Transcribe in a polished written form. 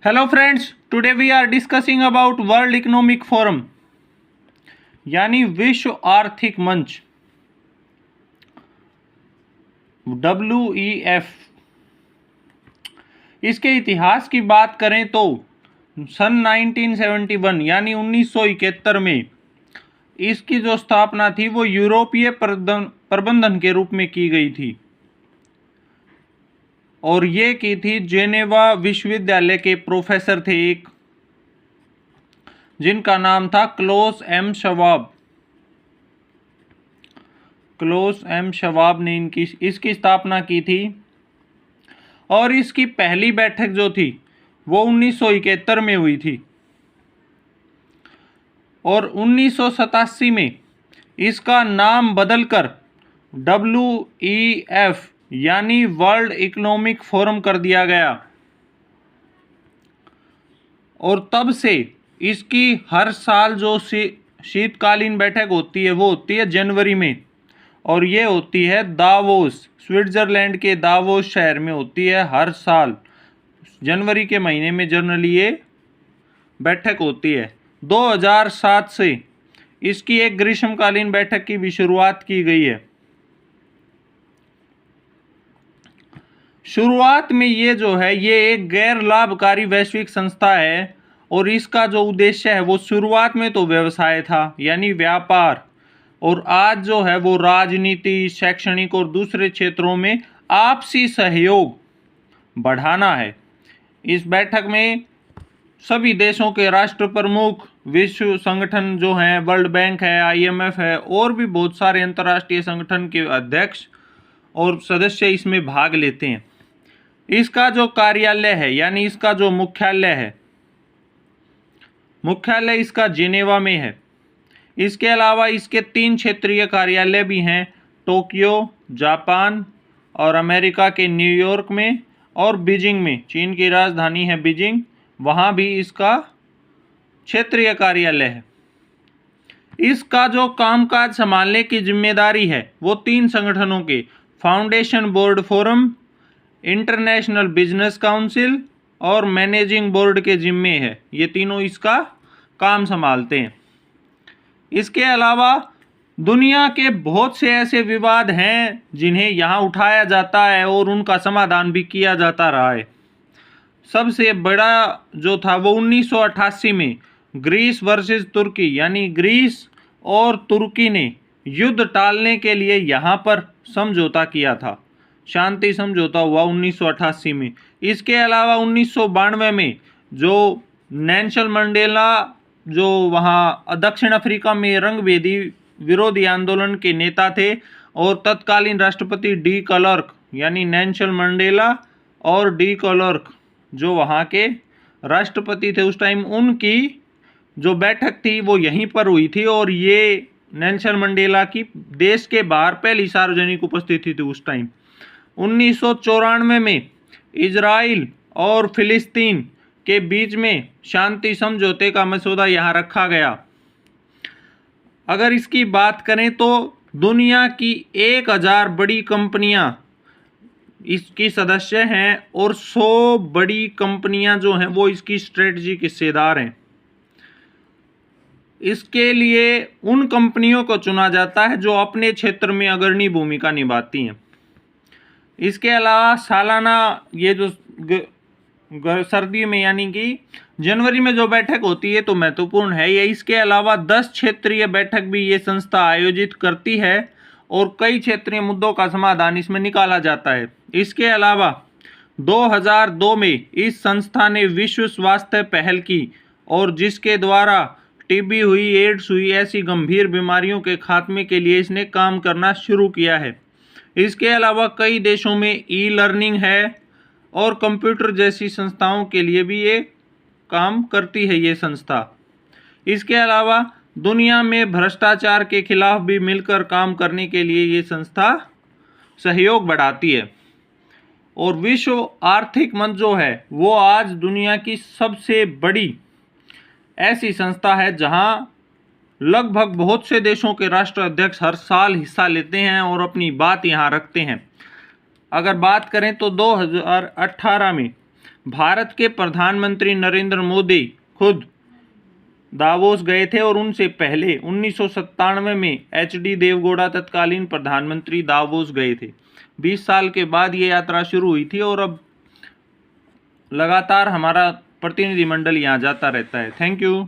Hello friends, today we are discussing about World Economic Forum यानी विश्व आर्थिक मंच WEF। इसके इतिहास की बात करें तो सन 1971 यानी 1971 में इसकी जो स्थापना थी वो यूरोपीय प्रबंधन के रूप में की गई थी और ये की थी जेनेवा विश्वविद्यालय के प्रोफेसर थे एक, जिनका नाम था क्लोस एम शवाब ने इसकी स्थापना की थी। और इसकी पहली बैठक जो थी वो 1971 में हुई थी और 1987 में इसका नाम बदलकर WEF यानी वर्ल्ड इकोनॉमिक फोरम कर दिया गया। और तब से इसकी हर साल जो शीतकालीन बैठक होती है वो होती है जनवरी में, और ये होती है दावोस, स्विट्जरलैंड के दावोस शहर में होती है। हर साल जनवरी के महीने में जनरली ये बैठक होती है। 2007 से इसकी एक ग्रीष्मकालीन बैठक की भी शुरुआत की गई है। शुरुआत में ये जो है ये एक गैर लाभकारी वैश्विक संस्था है और इसका जो उद्देश्य है वो शुरुआत में तो व्यवसाय था यानी व्यापार, और आज जो है वो राजनीति, शैक्षणिक और दूसरे क्षेत्रों में आपसी सहयोग बढ़ाना है। इस बैठक में सभी देशों के राष्ट्र प्रमुख, विश्व संगठन जो हैं, वर्ल्ड बैंक है, IMF है और भी बहुत सारे अंतर्राष्ट्रीय संगठन के अध्यक्ष और सदस्य इसमें भाग लेते हैं। इसका जो कार्यालय है यानी इसका जो मुख्यालय इसका जिनेवा में है। इसके अलावा इसके 3 क्षेत्रीय कार्यालय भी हैं, टोक्यो जापान और अमेरिका के न्यूयॉर्क में, और बीजिंग में, चीन की राजधानी है बीजिंग, वहाँ भी इसका क्षेत्रीय कार्यालय है। इसका जो कामकाज संभालने की जिम्मेदारी है वो 3 संगठनों के foundation board forum, international business council और मैनेजिंग बोर्ड के जिम्मे है। ये तीनों इसका काम संभालते हैं। इसके अलावा दुनिया के बहुत से ऐसे विवाद हैं जिन्हें यहाँ उठाया जाता है और उनका समाधान भी किया जाता रहा है। सबसे बड़ा जो था वो 1988 में ग्रीस वर्सेस तुर्की यानी ग्रीस और तुर्की ने युद्ध टालने के लिए यहाँ पर समझौता किया था। शांति समझौता हुआ 1988 में। इसके अलावा 1992 में जो नेल्सन मंडेला जो वहाँ दक्षिण अफ्रीका में रंगभेदी विरोधी आंदोलन के नेता थे और तत्कालीन राष्ट्रपति डी क्लर्क यानी नेल्सन मंडेला और डी क्लर्क जो वहाँ के राष्ट्रपति थे उस टाइम, उनकी जो बैठक थी वो यहीं पर हुई थी और ये नेल्सन मंडेला की देश के बाहर पहली सार्वजनिक उपस्थिति थी उस टाइम। 1994 में इजराइल और फिलिस्तीन के बीच में शांति समझौते का मसौदा यहाँ रखा गया। अगर इसकी बात करें तो दुनिया की 1000 बड़ी कंपनियां इसकी सदस्य हैं और 100 बड़ी कंपनियां जो हैं वो इसकी स्ट्रेटजिक हिस्सेदार हैं। इसके लिए उन कंपनियों को चुना जाता है जो अपने क्षेत्र में अग्रणी भूमिका निभाती हैं। इसके अलावा सालाना ये जो सर्दी में यानी कि जनवरी में जो बैठक होती है तो महत्वपूर्ण है ये। इसके अलावा 10 क्षेत्रीय बैठक भी ये संस्था आयोजित करती है और कई क्षेत्रीय मुद्दों का समाधान इसमें निकाला जाता है। इसके अलावा 2002 में इस संस्था ने विश्व स्वास्थ्य पहल की और जिसके द्वारा TB हुई, एड्स हुई, ऐसी गंभीर बीमारियों के खात्मे के लिए इसने काम करना शुरू किया है। इसके अलावा कई देशों में ई-लर्निंग है और कंप्यूटर जैसी संस्थाओं के लिए भी ये काम करती है ये संस्था। इसके अलावा दुनिया में भ्रष्टाचार के खिलाफ भी मिलकर काम करने के लिए ये संस्था सहयोग बढ़ाती है। और विश्व आर्थिक मंच जो है वो आज दुनिया की सबसे बड़ी ऐसी संस्था है जहां लगभग बहुत से देशों के राष्ट्राध्यक्ष हर साल हिस्सा लेते हैं और अपनी बात यहां रखते हैं। अगर बात करें तो 2018 में भारत के प्रधानमंत्री नरेंद्र मोदी खुद दावोस गए थे और उनसे पहले 1997 में HD देवगौड़ा तत्कालीन प्रधानमंत्री दावोस गए थे। 20 साल के बाद ये यात्रा शुरू हुई थी और अब लगातार हमारा प्रतिनिधिमंडल यहाँ जाता रहता है। Thank you.